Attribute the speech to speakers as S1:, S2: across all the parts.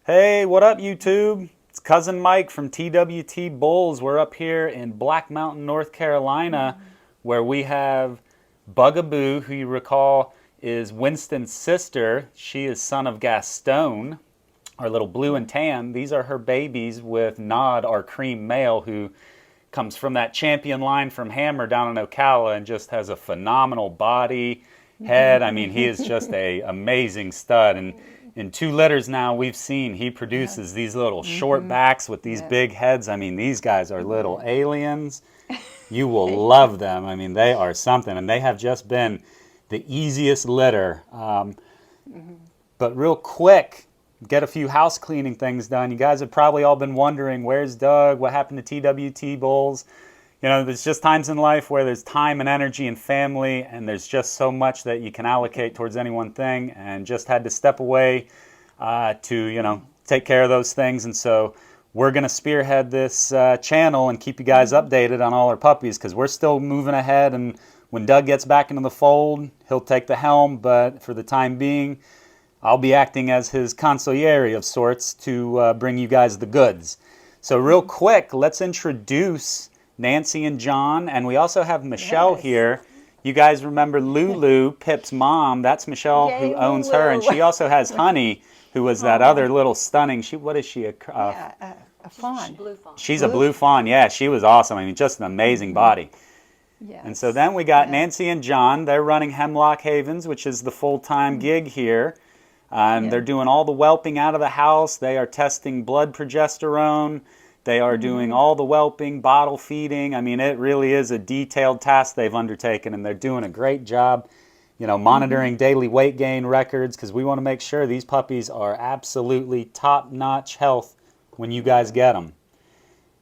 S1: Hey, what up, YouTube? It's Cousin Mike from TWT Bulls. We're up here in Black Mountain, North Carolina, where we have Bugaboo, who you recall is Winston's sister. She is son of Gaston, our little blue and tan. These are her babies with Nod, our cream male, who comes from that champion line from Hammer down in Ocala and just has a phenomenal body, head. I mean, he is just a amazing stud. And in 2 litters now, we've seen he produces these little short backs with these big heads. I mean, these guys are little aliens. You will love them. I mean, they are something. And they have just been the easiest litter. But real quick, get a few house cleaning things done. You guys have probably all been wondering, where's Doug? What happened to TWT Bulls? You know, there's just times in life where there's time and energy and family, and there's just so much that you can allocate towards any one thing, and just had to step away to, you know, take care of those things. And so we're going to spearhead this channel and keep you guys updated on all our puppies, because we're still moving ahead, and when Doug gets back into the fold, he'll take the helm, but for the time being, I'll be acting as his consigliere of sorts to bring you guys the goods. So real quick, let's introduce Nancy and John, and we also have Michelle here. You guys remember Lulu, Pip's mom? That's Michelle, who owns her, and she also has Honey, who was that other little stunning. What is she?
S2: A fawn.
S3: Blue fawn.
S1: She's a blue fawn. Yeah, she was awesome. I mean, just an amazing body.
S2: Yes.
S1: And so then we got Nancy and John. They're running Hemlock Havens, which is the full-time gig here. And they're doing all the whelping out of the house. They are testing blood progesterone. They are doing all the whelping, bottle feeding. I mean, it really is a detailed task they've undertaken, and they're doing a great job, you know, monitoring daily weight gain records, because we want to make sure these puppies are absolutely top-notch health when you guys get them.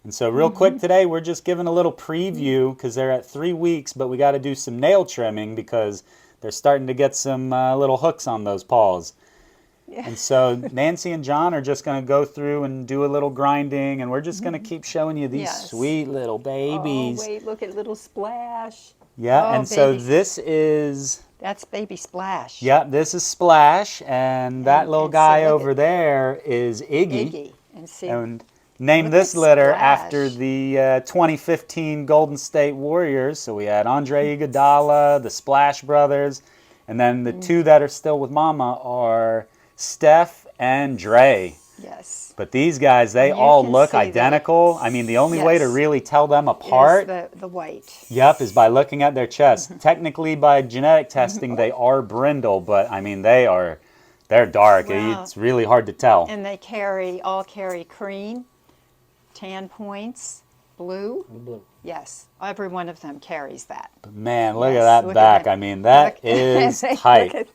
S1: And so real quick today, we're just giving a little preview, because they're at 3 weeks, but we got to do some nail trimming because they're starting to get some little hooks on those paws. And so Nancy and John are just going to go through and do a little grinding, and we're just going to keep showing you these sweet little babies.
S2: Oh, wait, look at little Splash.
S1: Yeah,
S2: Oh,
S1: and so
S2: baby.
S1: this is...
S2: That's baby Splash.
S1: Yeah, this is Splash, and that little
S2: and
S1: guy
S2: so look
S1: over
S2: at-
S1: there is Iggy.
S2: Iggy. And see,
S1: And named
S2: Look
S1: this
S2: at
S1: litter
S2: Splash.
S1: after the 2015 Golden State Warriors. So we had Andre Iguodala, the Splash brothers, and then the 2 that are still with Mama are Steph and Dre.
S2: yes.
S1: But these guys, they
S2: You
S1: all
S2: can
S1: look
S2: see the-
S1: identical. I mean, the only way to
S2: Yes.
S1: really tell them apart,
S2: Is the white.
S1: yep, is by looking at their chest. Technically, by genetic testing, they are brindle, but I mean, they're dark.
S2: Wow.
S1: It's really hard to tell.
S2: And they all carry cream, tan points, blue.
S3: Blue.
S2: Yes, every one of them carries that.
S1: Man, look
S2: Yes,
S1: at that
S2: look at
S1: back.
S2: that.
S1: I mean, that is
S2: Look
S1: tight.
S2: at-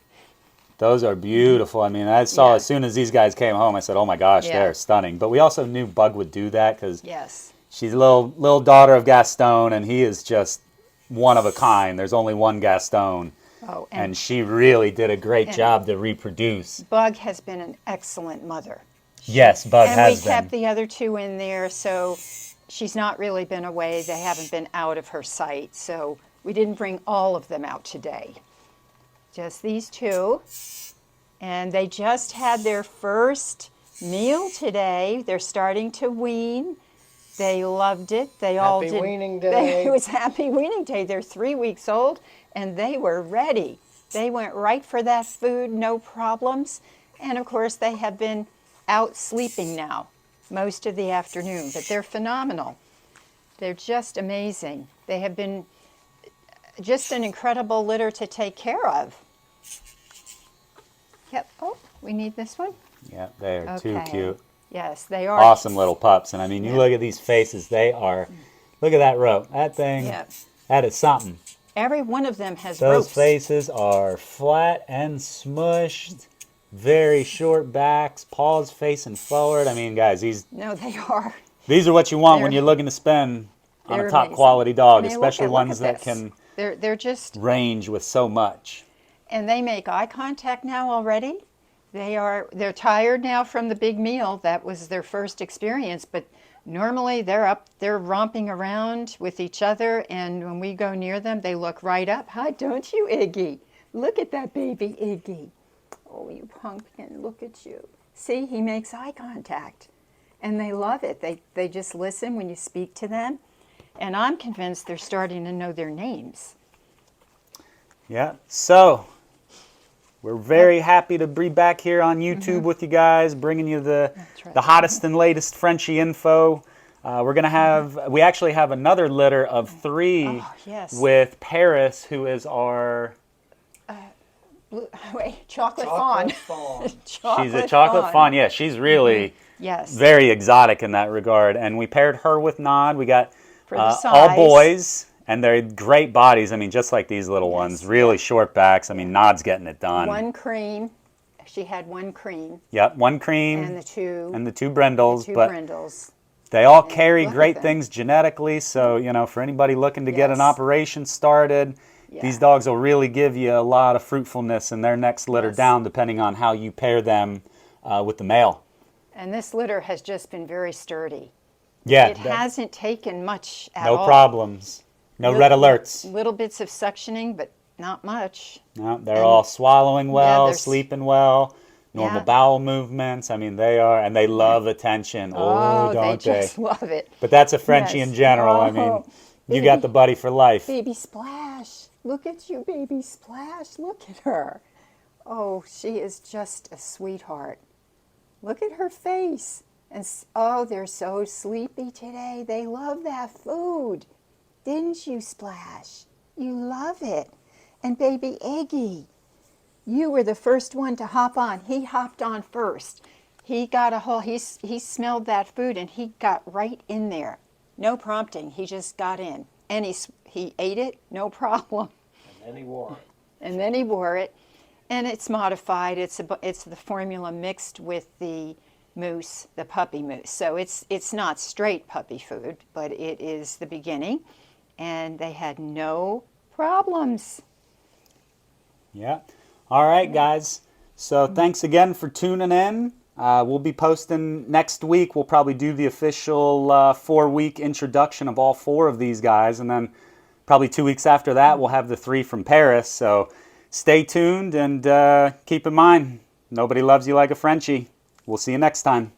S1: Those are beautiful. I mean, I saw as soon as these guys came home, I said, oh my gosh,
S2: Yeah.
S1: they're stunning. But we also knew Bug would do that because
S2: yes.
S1: she's a little daughter of Gaston, and he is just one of a kind. There's only one Gaston.
S2: Oh,
S1: And she really did a great
S2: and-
S1: job to reproduce.
S2: Bug has been an excellent mother.
S1: Yes, Bug
S2: And we
S1: has
S2: kept
S1: been.
S2: the other 2 in there, so she's not really been away. They haven't been out of her sight, so we didn't bring all of them out today. Just these 2. And they just had their first meal today. They're starting to wean. They loved it. They all
S3: Happy
S2: did.
S3: weaning day.
S2: It was Happy Weaning Day. They're 3 weeks old, and they were ready. They went right for that food, no problems. And of course, they have been out sleeping now most of the afternoon, but they're phenomenal. They're just amazing. They have been just an incredible litter to take care of. Yep. Oh, we need this one.
S1: Yeah, they are too
S2: Okay.
S1: cute.
S2: Yes, they are.
S1: Awesome little pups. And I mean, you look at these faces, they are, look at that rope. That thing,
S2: Yeah.
S1: that is something.
S2: Every one of them has
S1: Those
S2: ropes.
S1: faces are flat and smushed, very short backs, paws facing forward. I mean, guys,
S2: No, they are.
S1: these are what you want when
S2: They're-
S1: you're looking to spend on
S2: They're
S1: a top
S2: amazing.
S1: quality dog,
S2: I mean,
S1: especially
S2: look
S1: ones
S2: at
S1: that
S2: this.
S1: can
S2: They're just,
S1: range with so much.
S2: and they make eye contact now already. They're tired now from the big meal. That was their first experience, but normally they're romping around with each other, and when we go near them, they look right up. Hi, don't you, Iggy? Look at that baby Iggy. Oh, you pumpkin, look at you. See, he makes eye contact. And they love it. They just listen when you speak to them. And I'm convinced they're starting to know their names.
S1: Yeah. So we're very happy to be back here on YouTube with you guys, bringing you the hottest and latest Frenchie info. We actually have another litter of 3 with Paris, who is our...
S2: chocolate fawn.
S1: She's a chocolate fawn. Yeah, she's really very exotic in that regard. And we paired her with Nod. We got all boys, and they're great bodies. I mean, just like these little ones, really short backs. I mean, Nod's getting it done.
S2: 1 cream. She had 1 cream.
S1: Yep, 1 cream.
S2: And the 2.
S1: And the 2 brindles.
S2: The 2 brindles.
S1: They all carry great things genetically. So, you know, for anybody looking to get an operation started, these dogs will really give you a lot of fruitfulness in their next litter down, depending on how you pair them with the male.
S2: And this litter has just been very sturdy.
S1: Yeah.
S2: It hasn't taken much at all.
S1: No problems. No red alerts.
S2: Little bits of suctioning, but not much.
S1: No, they're all swallowing well, sleeping well, normal bowel movements. I mean, they are, and they love attention. Oh, don't they?
S2: They just love it.
S1: But that's a Frenchie in general. I mean, you got the buddy for life.
S2: Baby Splash. Look at you, Baby Splash. Look at her. Oh, she is just a sweetheart. Look at her face. And oh, they're so sleepy today. They love that food. Didn't you, Splash? You love it. And baby Eggy, you were the first one to hop on. He hopped on first. He got he smelled that food and he got right in there. No prompting, he just got in. And he ate it, no problem.
S3: And then he wore it.
S2: And then he wore it. And it's modified. It's the formula mixed with the mousse, the puppy mousse. So it's not straight puppy food, but it is the beginning. And they had no problems.
S1: Yeah. All right, guys. So thanks again for tuning in. We'll be posting next week. We'll probably do the official 4-week introduction of all 4 of these guys. And then probably 2 weeks after that, we'll have the 3 from Paris. So stay tuned and keep in mind, nobody loves you like a Frenchie. We'll see you next time.